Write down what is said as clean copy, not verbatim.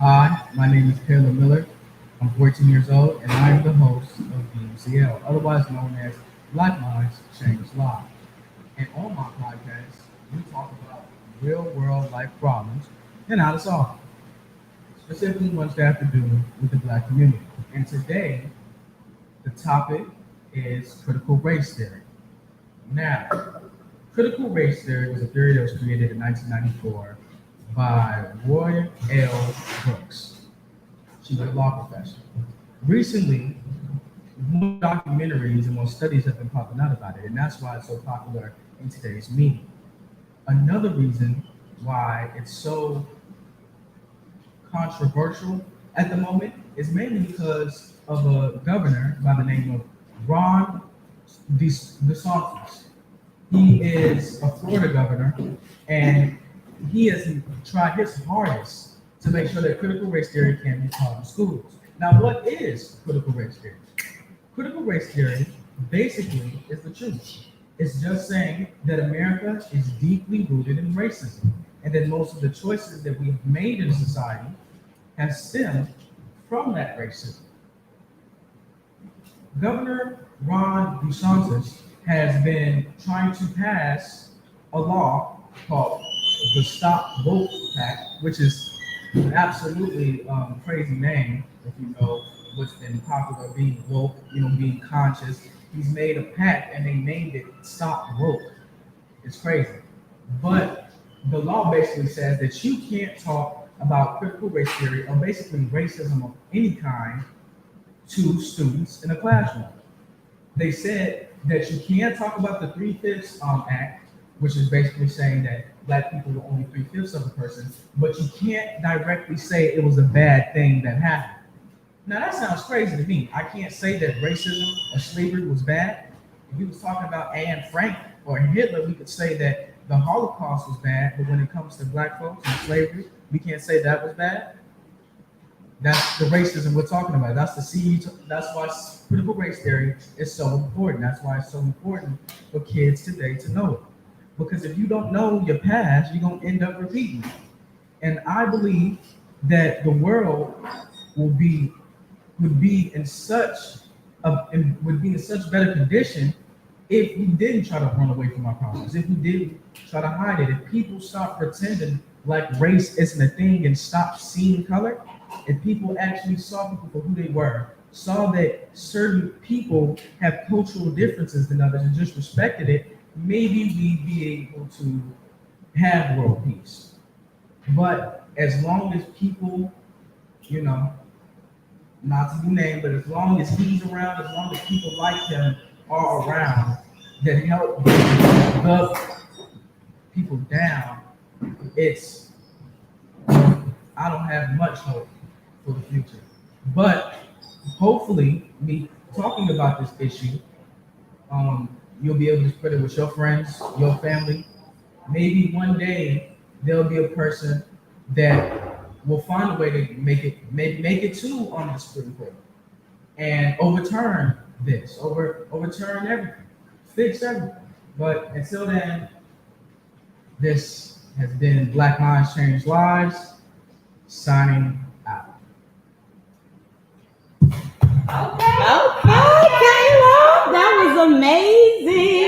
Hi, my name is Kaleb Miller. I'm 14 years old and I am the host of BMCL, otherwise known as Black Minds Change Lives. And on my podcast, we talk about real world life problems and how to solve them, specifically ones that have to do with the black community. And today, the topic is critical race theory. Now, critical race theory was a theory that was created in 1994 by Roy L. Brooks. She was a law professor. Recently, more documentaries and more studies have been popping out about it, and that's why it's so popular in today's media. Another reason why it's so controversial at the moment is mainly because of a governor by the name of Ron DeSantis. He is a Florida governor, and he has tried his hardest to make sure that critical race theory can be taught in schools. Now, what is critical race theory? Critical race theory basically is the truth. It's just saying that America is deeply rooted in racism, and that most of the choices that we have made in society have stemmed from that racism. Governor Ron DeSantis has been trying to pass a law called the Stop Woke Act, which is an absolutely crazy name if you know what's been popular, being woke, being conscious. He's made a pact and they named it Stop Woke. It's crazy. But the law basically says that you can't talk about critical race theory or basically racism of any kind to students in a classroom. They said that you can't talk about the Three-Fifths Act, which is basically saying that black people are only three-fifths of a person, but you can't directly say it was a bad thing that happened. Now that sounds crazy to me. I can't say that racism or slavery was bad. If we was talking about Anne Frank or Hitler, we could say that the Holocaust was bad, but when it comes to black folks and slavery, we can't say that was bad. That's the racism we're talking about. That's the seed. That's why critical race theory is so important. That's why it's so important for kids today to know it. Because if you don't know your past, you're gonna end up repeating it. And I believe that the world will be would be in such would be in such better condition if we didn't try to run away from our problems, if we didn't try to hide it, if people stop pretending like race isn't a thing and stop seeing color, if people actually saw people for who they were, saw that certain people have cultural differences than others and just respected it, maybe we'd be able to have world peace. But as long as people, you know, not to be named, but as long as he's around, as long as people like him are around that help bring the people down, it's I don't have much hope for the future. But hopefully, me talking about this issue, you'll be able to spread it with your friends, your family. Maybe one day there'll be a person that will find a way to make it to on the Supreme Court and overturn everything, fix everything. But until then, this has been Black Minds Change Lives, signing out. Okay, Caleb, that was amazing.